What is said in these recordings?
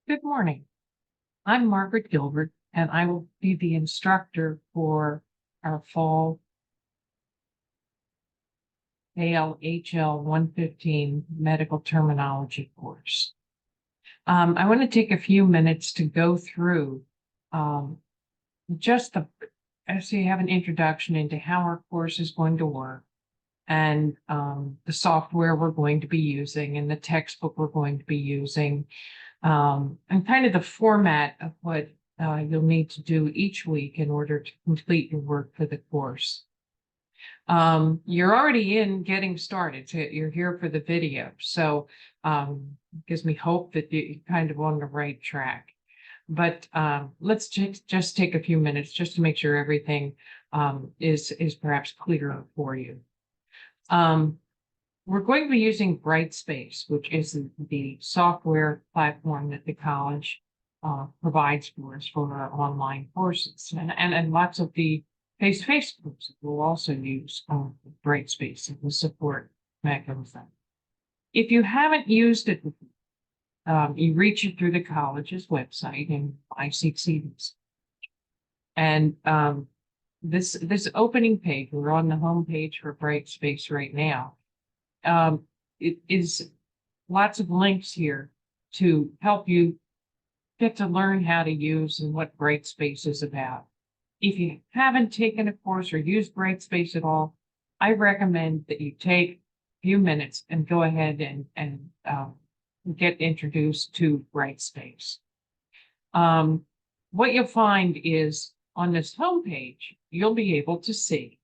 Good morning. I'm Margaret Gilbert, and I will be the instructor for our fall ALHL 115 medical terminology course. I want to take a few minutes to go through um, just so you have an introduction into how our course is going to work and the software we're going to be using and the textbook we're going to be using, and kind of the format of what you'll need to do each week in order to complete your work for the course. You're already in getting started, so you're here for the video. So it gives me hope that you're kind of on the right track. But let's just take a few minutes just to make sure everything is perhaps clearer for you. We're going to be using Brightspace, which is the software platform that the college provides for us for our online courses. And lots of the face-to-face courses will also use Brightspace and the support mechanism. If you haven't used it, you reach it through the college's website and ICC's. And this opening page, we're on the home page for Brightspace right now. It is lots of links here to help you get to learn how to use and what Brightspace is about. If you haven't taken a course or used Brightspace at all, I recommend that you take a few minutes and go ahead and get introduced to Brightspace. What you'll find is on this homepage, you'll be able to see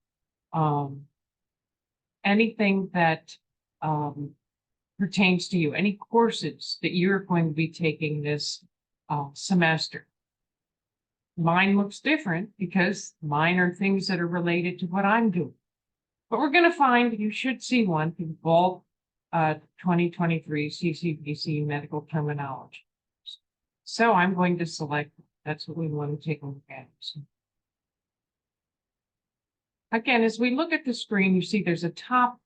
anything that pertains to you, any courses that you're going to be taking this semester. Mine looks different because mine are things that are related to what I'm doing. But we're going to find you should see one for the fall 2023 CCBC medical terminology. So I'm going to select, that's what we want to take a look at. So again, as we look at the screen, you see there's a top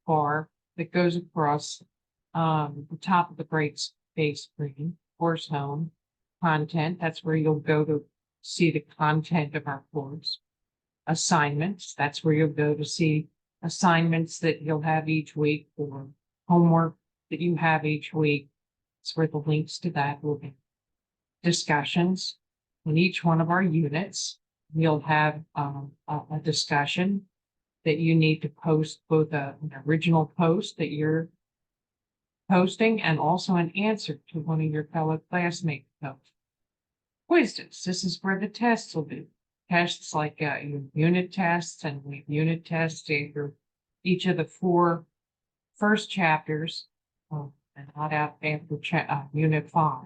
bar that goes across the top of the Brightspace screen, course home, content. That's where you'll go to see the content of our course. Assignments, that's where you'll go to see assignments that you'll have each week or homework that you have each week. That's where the links to that will be. Discussions. In each one of our units, you'll have a discussion that you need to post, both an original post that you're posting and also an answer to one of your fellow classmates posts. Quizzes, this is where the tests will be. Tests like your unit tests, and we have unit tests after each of the 4 first chapters, and not after unit 5.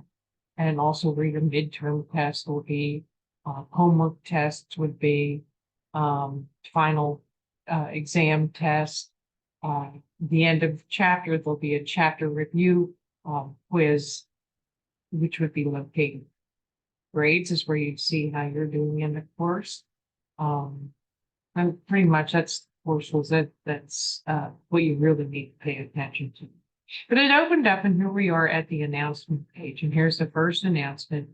And also where your midterm test will be, homework tests would be, final exam test. The end of chapter, there'll be a chapter review quiz, which would be located. Grades is where you'd see how you're doing in the course. And pretty much that's what you really need to pay attention to. But it opened up, and here we are at the announcement page. And here's the first announcement.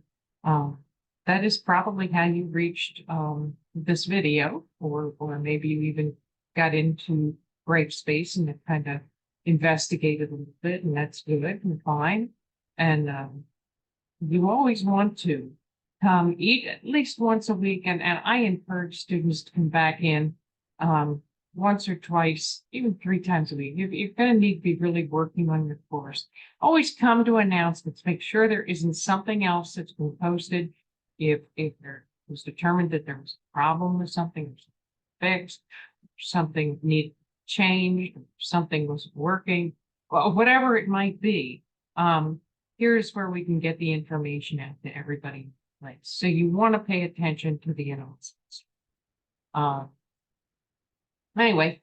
That is probably how you reached this video, or maybe you even got into Brightspace and kind of investigated a little bit, and that's good and fine. And you always want to eat at least once a week, and I encourage students to come back in once or twice, even 3 times a week. You're going to need to be really working on your course. Always come to announcements. Make sure there isn't something else that's been posted. If there was determined that there was a problem with something, fixed, something needed changed, something wasn't working, well, whatever it might be, here's where we can get the information out to everybody. Right. So you want to pay attention to the announcements. Anyway,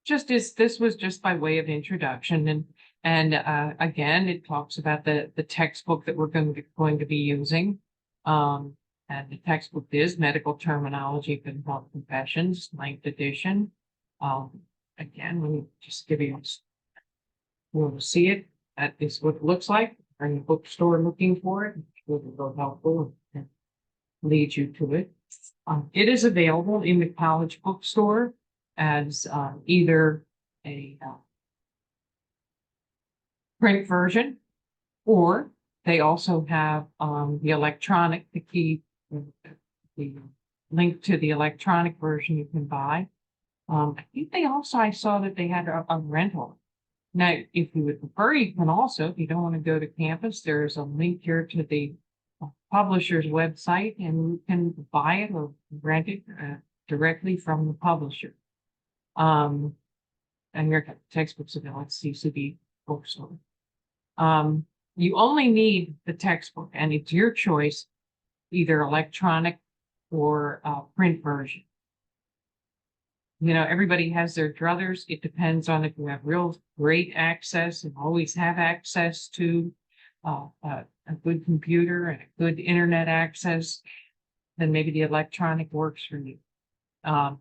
this was just by way of introduction, and again, it talks about the textbook that we're going to be using. And the textbook is Medical Terminology for Health Professions, 9th edition. Again, let me just give you, we'll see it. that is what it looks like. Are in the bookstore looking for it? It will be real helpful and lead you to it. It is available in the college bookstore as either a print version, or they also have the electronic, the link to the electronic version you can buy. I think they also, I saw that they had a rental. Now, if you would prefer, you can also, if you don't want to go to campus, there's a link here to the publisher's website, and you can buy it or rent it directly from the publisher. And your textbooks available at CCB bookstore. You only need the textbook, and it's your choice, either electronic or print version. You know, everybody has their druthers. It depends on if you have real great access and always have access to a good computer and a good internet access, then maybe the electronic works for you.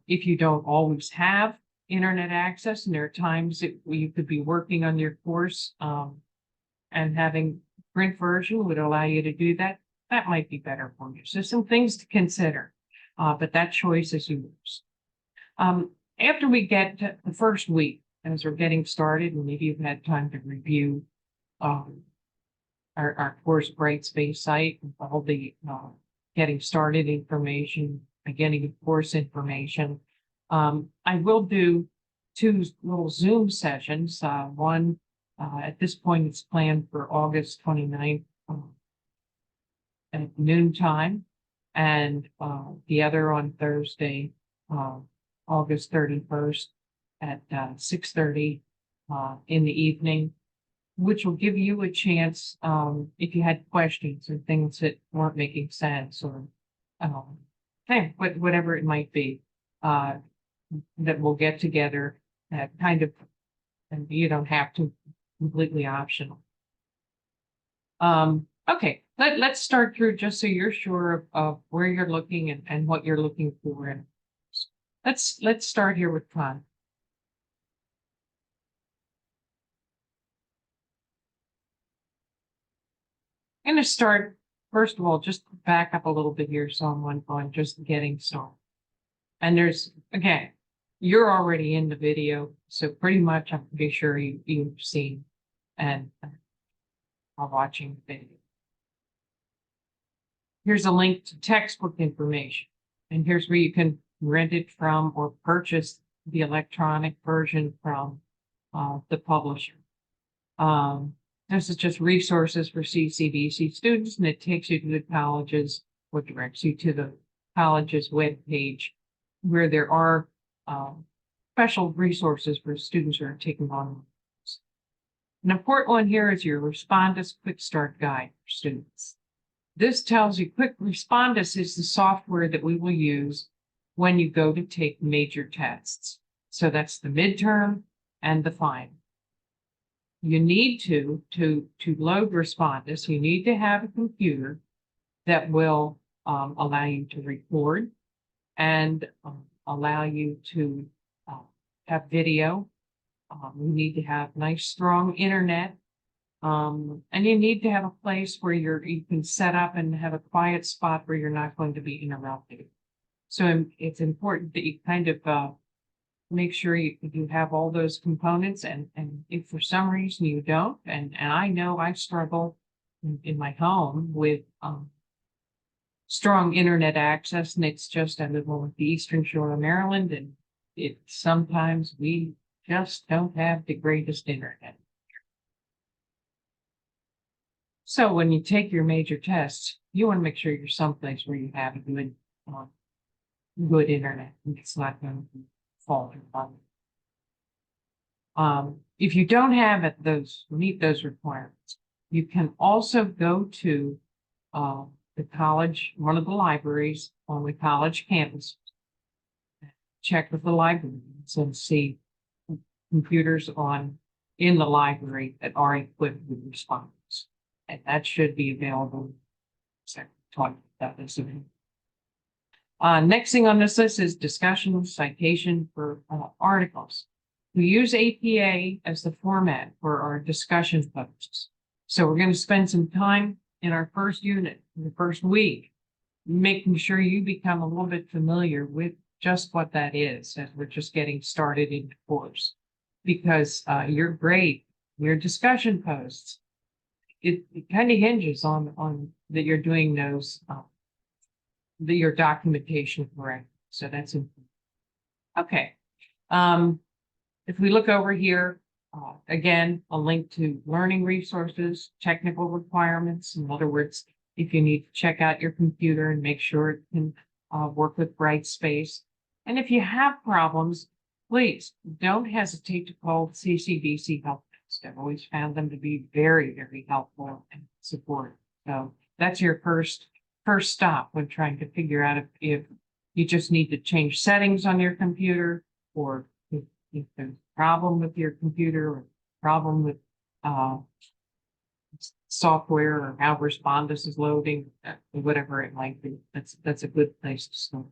If you don't always have internet access, and there are times that you could be working on your course and having print version would allow you to do that, that might be better for you. So some things to consider, but that choice is yours. After we get to the first week, as we're getting started, and maybe you've had time to review our course Brightspace site with all the getting started information, beginning of course information. I will do 2 little Zoom sessions. One at this point it's planned for August 29th at noontime, and the other on Thursday, August 31st at 6:30 in the evening, which will give you a chance, if you had questions or things that weren't making sense, or whatever it might be, that we'll get together, kind of, and you don't have to, completely optional. Okay, let's start through just so you're sure of where you're looking and what you're looking for. And let's start here with content. I'm going to start, first of all, just back up a little bit here. So I'm on just getting started. And there's, again, you're already in the video, so pretty much I'm pretty sure you've seen and are watching the video. Here's a link to textbook information, and here's where you can rent it from or purchase the electronic version from the publisher. This is just resources for CCBC students, and it takes you to the colleges or directs you to the college's webpage, where there are special resources for students who are taking on. An important one here is your Respondus Quick Start Guide for students. This tells you Respondus is the software that we will use when you go to take major tests. So that's the midterm and the final. You need to load Respondus, you need to have a computer that will allow you to record and allow you to have video. You need to have nice, strong internet. And you need to have a place where you can set up and have a quiet spot where you're not going to be interrupted. So it's important that you kind of make sure you have all those components. And if for some reason you don't, and I know I struggle in my home with strong internet access, and it's just I live on the Eastern Shore of Maryland, and sometimes we just don't have the greatest internet. So when you take your major tests, you want to make sure you're someplace where you have a good internet, and it's not going to fall in. If you don't have meet those requirements, you can also go to the college, one of the libraries on the college campus, check with the librarians and see computers in the library that are equipped with Respondus, and that should be available. Talk about this. Next thing on this list is discussion citation for articles. We use APA as the format for our discussion posts. So we're going to spend some time in our first unit, in the first week, making sure you become a little bit familiar with just what that is as we're just getting started in the course. Because your grade, your discussion posts, it kind of hinges on that you're doing those, your documentation correct. So that's important. Okay. If we look over here, again, a link to learning resources, technical requirements. In other words, if you need to check out your computer and make sure it can work with Brightspace. And if you have problems, please don't hesitate to call CCDC Help Desk. I've always found them to be very, very helpful and supportive. So that's your first stop when trying to figure out if you just need to change settings on your computer, or if there's a problem with your computer or problem with software or how Respondus is loading, whatever it might be. That's a good place to start.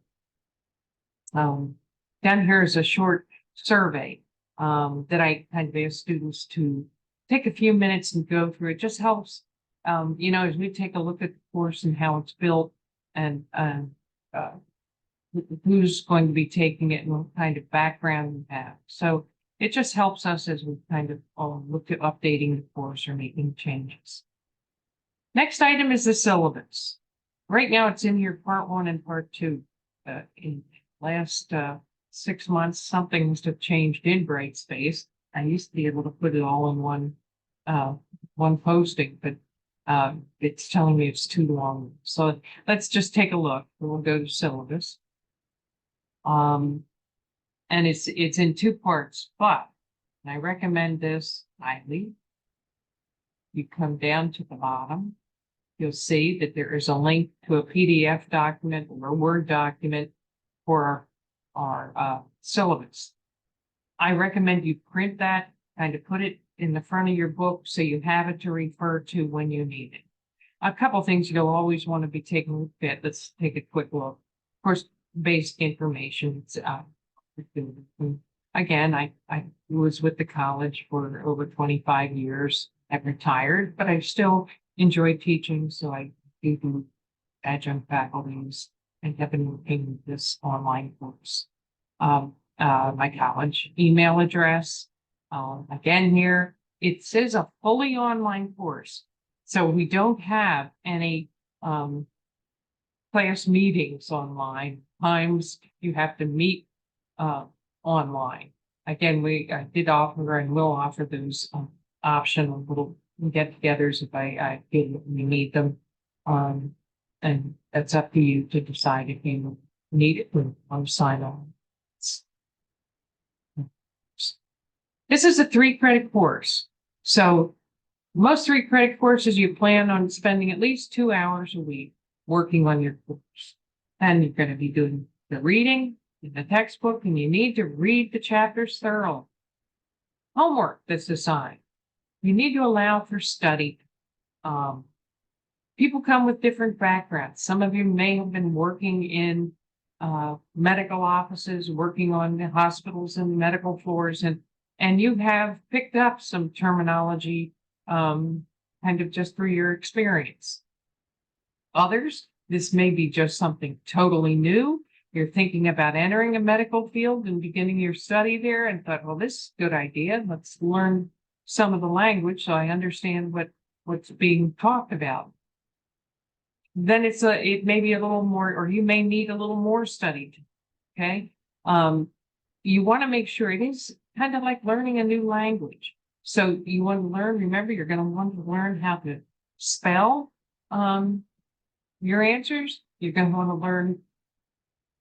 Down here is a short survey that I kind of ask students to take a few minutes and go through. It just helps, you know, as we take a look at the course and how it's built and who's going to be taking it and what kind of background you have. So it just helps us as we kind of look at updating the course or making changes. Next item is the syllabus. Right now it's in here part 1 and part 2. In last 6 months, something must have changed in Brightspace. I used to be able to put it all in one posting, but it's telling me it's too long. So let's just take a look. We'll go to syllabus. And it's in 2 parts, but I recommend this highly. You come down to the bottom, you'll see that there is a link to a PDF document or a Word document for our syllabus. I recommend you print that, kind of put it in the front of your book so you have it to refer to when you need it. A couple things you'll always want to be taking a look at. Let's take a quick look. Of course, basic information. Again, I was with the college for over 25 years. I've retired, but I still enjoy teaching, so I do adjunct faculties and have been working with this online course. My college email address. Again, here it says a fully online course, so we don't have any class meetings online. Times you have to meet online. Again, I did offer and will offer those optional little get-togethers if I feel that we need them. And that's up to you to decide if you need it or sign on. This is a 3-credit course. So most 3-credit courses, you plan on spending at least 2 hours a week working on your course. And you're going to be doing the reading in the textbook, and you need to read the chapters thoroughly. Homework that's assigned. You need to allow for study. People come with different backgrounds. Some of you may have been working in medical offices, working on the hospitals and medical floors, and you have picked up some terminology kind of just through your experience. Others, this may be just something totally new. You're thinking about entering a medical field and beginning your study there and thought, well, this is a good idea. Let's learn some of the language so I understand what's being talked about. Then it may be a little more, or you may need a little more study. Okay. You want to make sure it is kind of like learning a new language. So you want to learn, remember, you're going to want to learn how to spell your answers. You're going to want to learn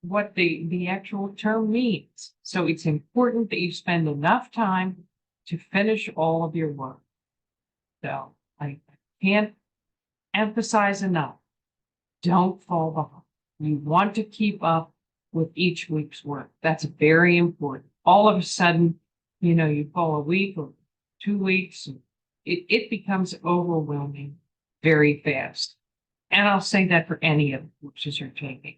what the actual term means. So it's important that you spend enough time to finish all of your work. So I can't emphasize enough. Don't fall behind. You want to keep up with each week's work. That's very important. All of a sudden, you know, you fall a week or 2 weeks, it becomes overwhelming very fast. And I'll say that for any of the courses you're taking.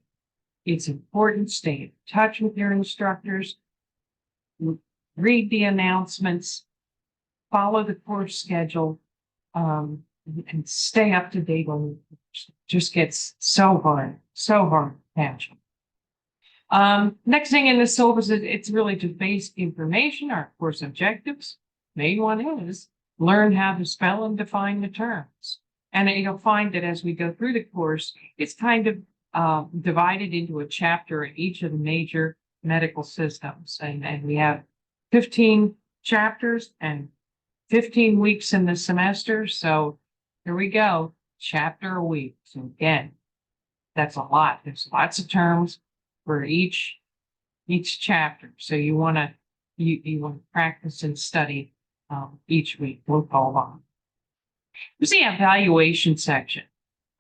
It's important to stay in touch with your instructors. read the announcements, follow the course schedule, and stay up to date on it. Just gets so hard to catch. Next thing in the syllabus, it's really just basic information, our course objectives. Main one is learn how to spell and define the terms. And you'll find that as we go through the course, it's kind of divided into a chapter in each of the major medical systems. And we have 15 chapters and 15 weeks in the semester. So here we go, chapter a week. So again, that's a lot. There's lots of terms for each chapter. So you want to practice and study each week. We'll go on. There's the evaluation section.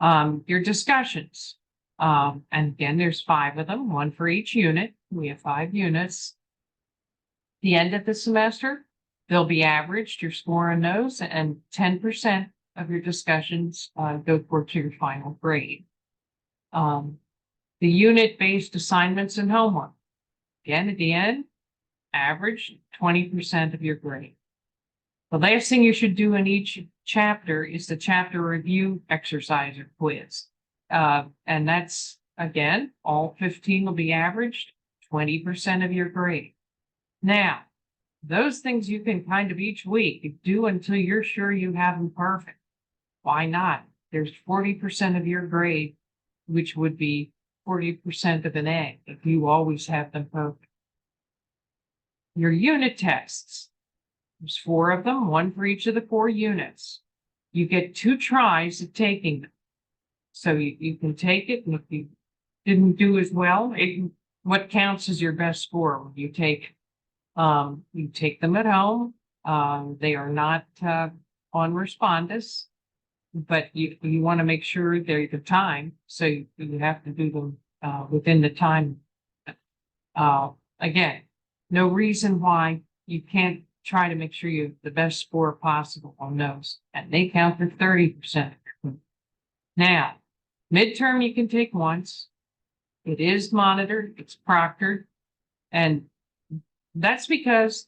Your discussions. And again, there's 5 of them, 1 for each unit. We have 5 units. The end of the semester, they'll be averaged, your score on those, and 10% of your discussions go towards your final grade. The unit-based assignments and homework. Again, at the end, average 20% of your grade. The last thing you should do in each chapter is the chapter review exercise or quiz. And that's, again, all 15 will be averaged, 20% of your grade. Now, those things you can kind of each week do until you're sure you have them perfect. Why not? There's 40% of your grade, which would be 40% of an A if you always have them perfect. Your unit tests. There's 4 of them, 1 for each of the 4 units. You get 2 tries at taking them. So you can take it, and if you didn't do as well, what counts as your best score when you take them at home. They are not on respondus, but you want to make sure they're the time, so you have to do them within the time. Again, no reason why you can't try to make sure you have the best score possible on those, and they count for 30%. Now, midterm you can take once. It is monitored, it's proctored, and that's because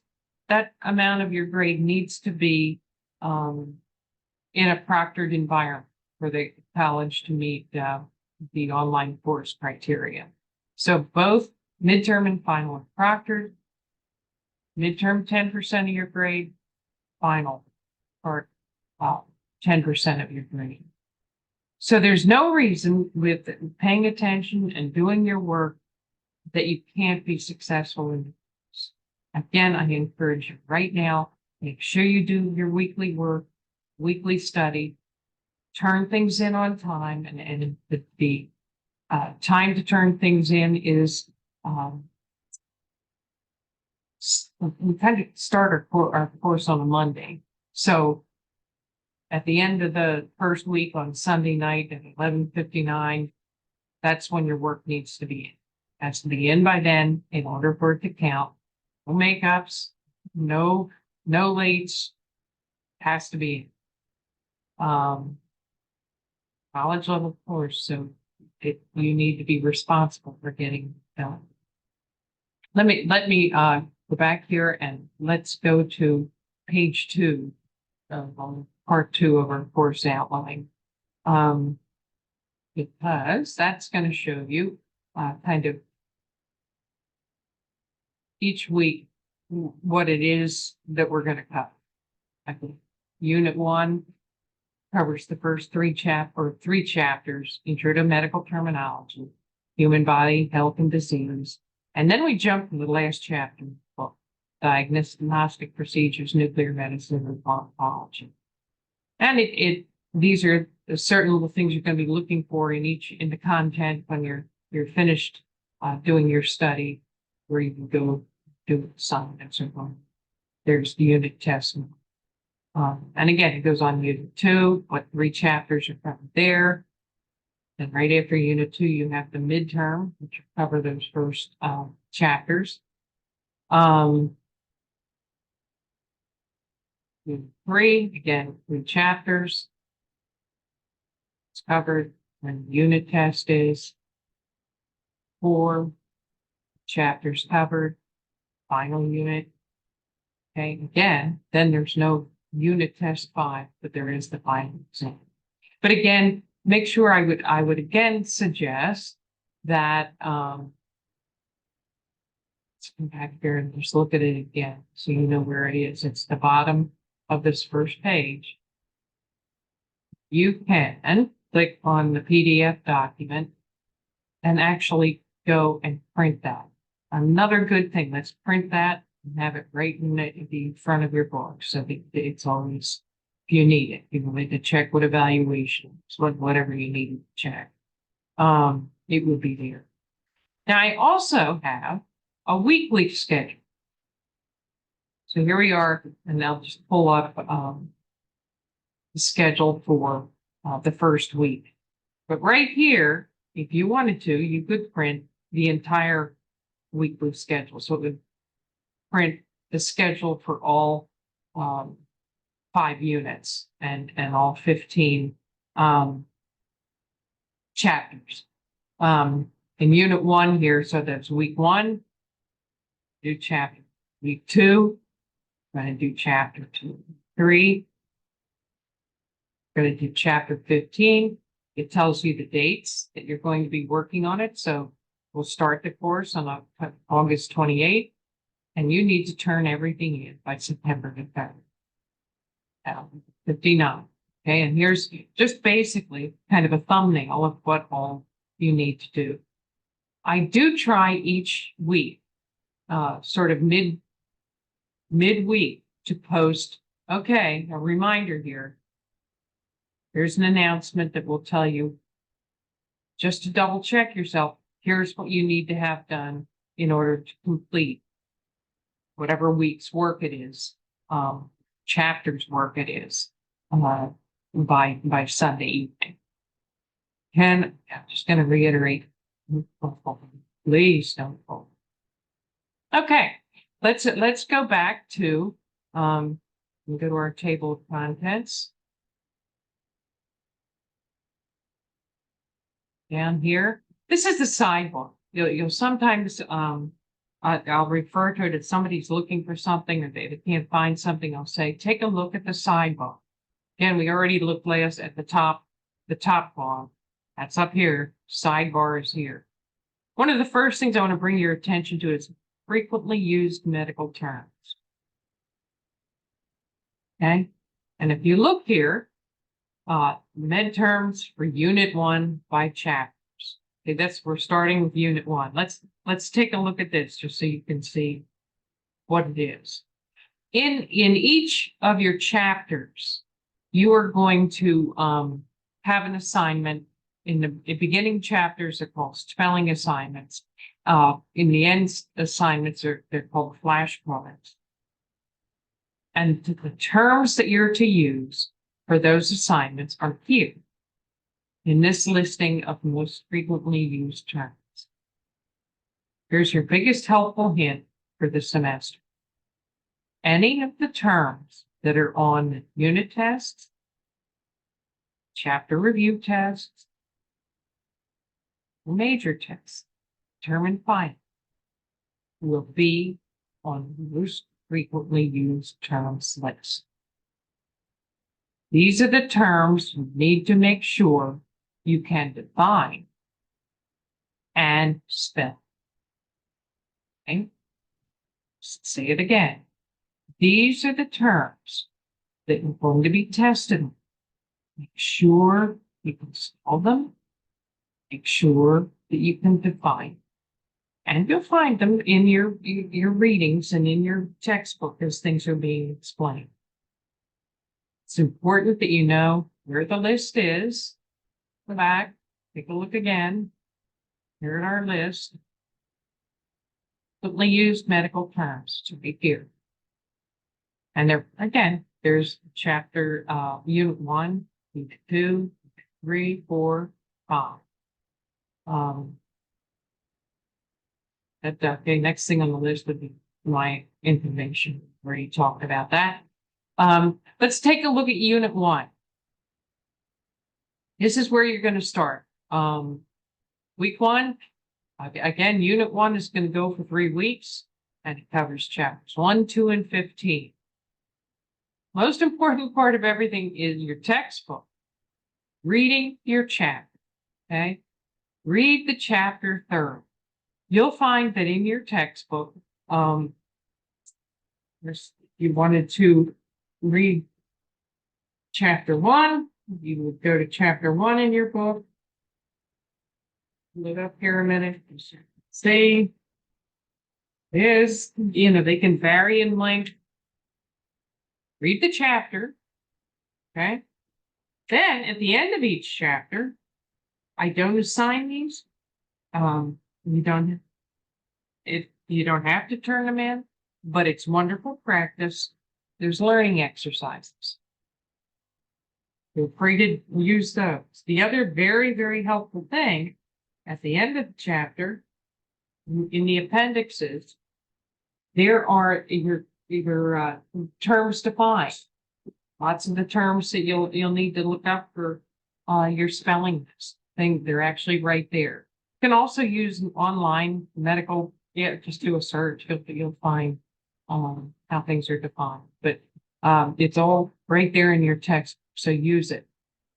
that amount of your grade needs to be in a proctored environment for the college to meet the online course criteria. So both midterm and final are proctored. Midterm 10% of your grade, final or 10% of your grade. So there's no reason with paying attention and doing your work that you can't be successful in this. Again, I encourage you right now, make sure you do your weekly work, weekly study, turn things in on time, and the time to turn things in is we kind of start our course on a Monday. So at the end of the first week on Sunday night at 11:59, that's when your work needs to be in. It has to be in by then in order for it to count. No makeups, no lates, has to be college level course. So you need to be responsible for getting it done. Let me go back here and let's go to page 2 of part 2 of our course outline, because that's going to show you kind of each week what it is that we're going to cover. I think Unit 1 covers the first 3 chapters, Intro to Medical Terminology, Human Body, Health and Disease. And then we jump to the last chapter, well, Diagnostic Procedures, Nuclear Medicine, and Pharmacology. And these are the certain little things you're going to be looking for in the content when you're finished doing your study, where you can go do assignments or something. There's the unit test. And again, it goes on Unit 2, what 3 chapters are covered there. And right after Unit 2, you have the midterm, which will cover those first chapters. Unit 3, again, 3 chapters. It's covered when the unit test is. 4 chapters covered, final unit. Okay, again, then there's no unit test 5, but there is the final exam. But again, make sure I would again suggest that let's come back here and just look at it again so you know where it is. It's the bottom of this first page. You can click on the PDF document and actually go and print that. Another good thing, let's print that and have it right in the front of your book so that it's always, if you need it, you need to check what evaluations, whatever you need to check, it will be there. Now I also have a weekly schedule. So here we are, and I'll just pull up the schedule for the first week. But right here, if you wanted to, you could print the entire weekly schedule. So it would print the schedule for all 5 units and all 15 chapters. In unit 1 here, so that's week 1, do chapter. Week 2, I'm going to do chapter 2. 3, I'm going to do chapter 15. It tells you the dates that you're going to be working on it. So we'll start the course on August 28th, and you need to turn everything in by September 3rd. 59. Okay, and here's just basically kind of a thumbnail of what all you need to do. I do try each week, sort of midweek, to post, okay, a reminder here. Here's an announcement that will tell you, just to double check yourself, here's what you need to have done in order to complete whatever week's work it is, chapter's work it is, by Sunday evening. And I'm just going to reiterate, please don't fall. Okay, let's go back to, we'll go to our table of contents. Down here, this is the sidebar. You'll sometimes, I'll refer to it if somebody's looking for something or they can't find something. I'll say, take a look at the sidebar. Again, we already looked last at the top bar. That's up here. Sidebar is here. One of the first things I want to bring your attention to is frequently used medical terms. Okay, and if you look here, med terms for unit 1 by chapters. Okay, we're starting with unit 1. Let's take a look at this just so you can see what it is. In each of your chapters, you are going to have an assignment. In the beginning chapters, they're called spelling assignments. In the end assignments, they're called flashcards. And the terms that you're to use for those assignments are here in this listing of most frequently used terms. Here's your biggest helpful hint for the semester. Any of the terms that are on unit tests, chapter review tests, major tests, term and final, will be on most frequently used terms list. These are the terms you need to make sure you can define and spell. Okay? Say it again. These are the terms that are going to be tested on. Make sure you can spell them. Make sure that you can define them. And you'll find them in your readings and in your textbook as things are being explained. It's important that you know where the list is. Go back, take a look again. Here in our list. Frequently used medical terms to be here. And there, again, there's chapter unit 1, unit 2, 3, 4, 5. Okay, next thing on the list would be my information. We already talked about that. Let's take a look at unit 1. This is where you're going to start. Week 1, again, unit 1 is going to go for 3 weeks. and it covers chapters 1, 2, and 15. Most important part of everything is your textbook. Reading your chapter, okay? Read the chapter thoroughly. You'll find that in your textbook, if you wanted to read chapter 1, you would go to chapter 1 in your book. Look up here a minute. See, they can vary in length. Read the chapter, okay? Then at the end of each chapter, I don't assign these. You don't have to turn them in, but it's wonderful practice. There's learning exercises. Feel free to use those. The other very, very helpful thing at the end of the chapter, in the appendixes, there are your terms defined. Lots of the terms that you'll need to look up for your spelling thing. They're actually right there. You can also use an online medical. Yeah, just do a search. You'll find how things are defined. But it's all right there in your text, so use it.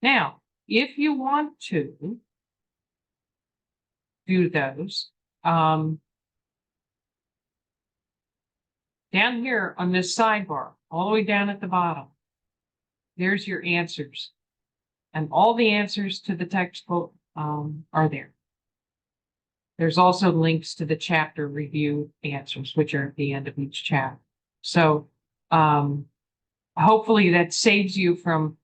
Now, if you want to do those, down here on this sidebar, all the way down at the bottom, there's your answers. And all the answers to the textbook are there. There's also links to the chapter review answers, which are at the end of each chapter. So hopefully that saves you from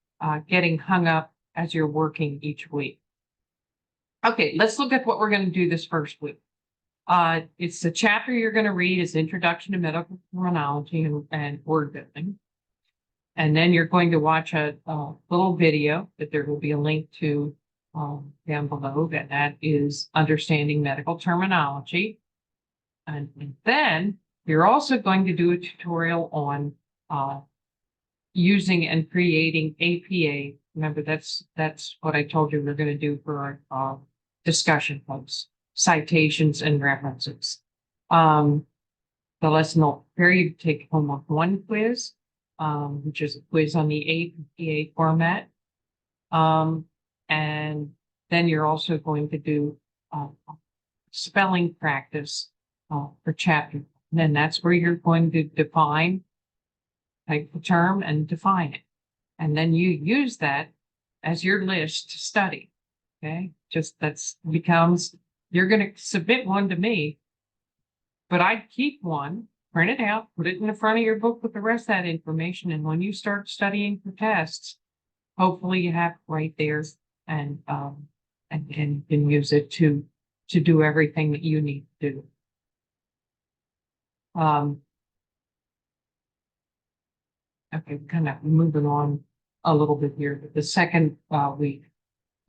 getting hung up as you're working each week. Okay, let's look at what we're going to do this first week. It's the chapter you're going to read is Introduction to Medical Terminology and Word Building. And then you're going to watch a little video that there will be a link to down below, and that is Understanding Medical Terminology. And then you're also going to do a tutorial on using and creating APA. Remember, that's what I told you we're going to do for our discussion posts, citations and references. The lesson will prepare you to take homework 1 quiz, which is a quiz on the APA format. And then you're also going to do spelling practice for chapter. And then that's where you're going to take the term and define it. And then you use that as your list to study. Okay, you're going to submit one to me, but I'd keep one, print it out, put it in the front of your book with the rest of that information. And when you start studying for tests, hopefully you have it right there and can use it to do everything that you need to do. Okay, kind of moving on a little bit here. The second week,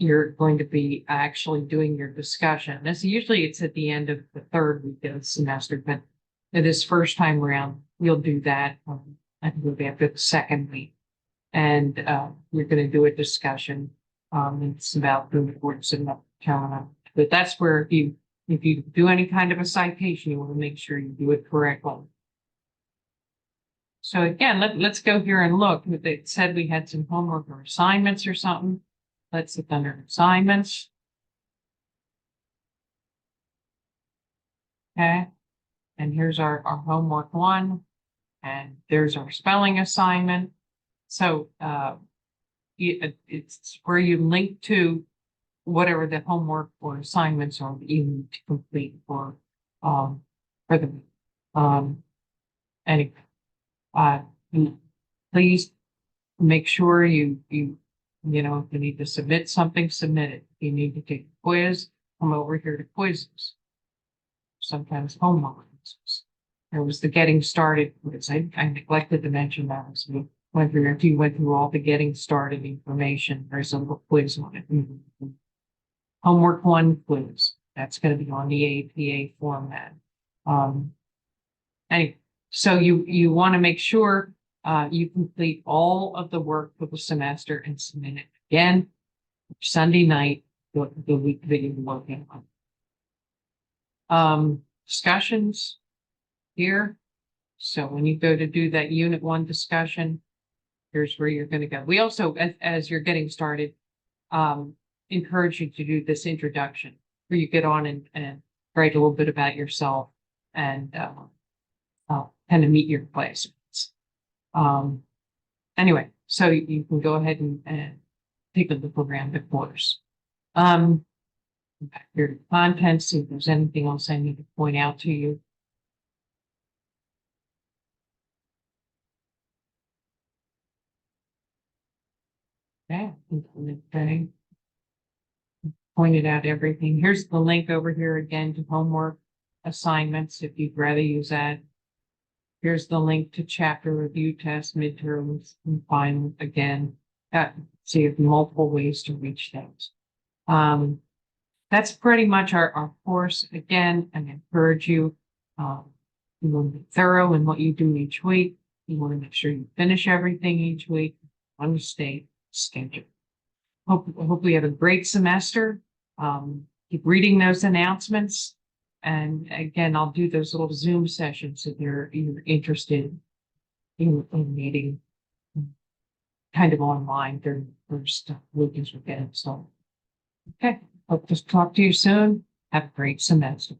you're going to be actually doing your discussion. Usually it's at the end of the 3rd week of the semester, but this first time around, you'll do that. I think it'll be after the 2nd week. And you're going to do a discussion. It's about the importance of terminology. But that's where if you do any kind of a citation, you want to make sure you do it correctly. So again, let's go here and look. It said we had some homework or assignments or something. Let's look under assignments. Okay. And here's our homework 1. And there's our spelling assignment. So it's where you link to whatever the homework or assignments are that you need to complete for the anyway. Please make sure you if you need to submit something, submit it. If you need to take a quiz, come over here to quizzes. Sometimes homework quizzes. There was the getting started quiz. I neglected to mention that as we went through. If you went through all the getting started information, there's a little quiz on it. Homework 1 quiz. That's going to be on the APA format. Anyway, so you want to make sure you complete all of the work for the semester and submit it again Sunday night, the week that you're working on. Discussions. here. So when you go to do that Unit 1 discussion, here's where you're going to go. We also, as you're getting started, encourage you to do this introduction where you get on and write a little bit about yourself and kind of meet your classmates. Anyway, so you can go ahead and take a look around the course. Back here to content, see if there's anything else I need to point out to you. Okay, okay. Pointed out everything. Here's the link over here again to homework assignments if you'd rather use that. Here's the link to chapter review test, midterms, and final again. So you have multiple ways to reach those. That's pretty much our course. Again, I encourage you, you want to be thorough in what you do each week. You want to make sure you finish everything each week on the schedule. Hope we have a great semester. Keep reading those announcements. And again, I'll do those little Zoom sessions if you're interested in meeting kind of online during the first week as we're getting started. Okay, hope to talk to you soon. Have a great semester.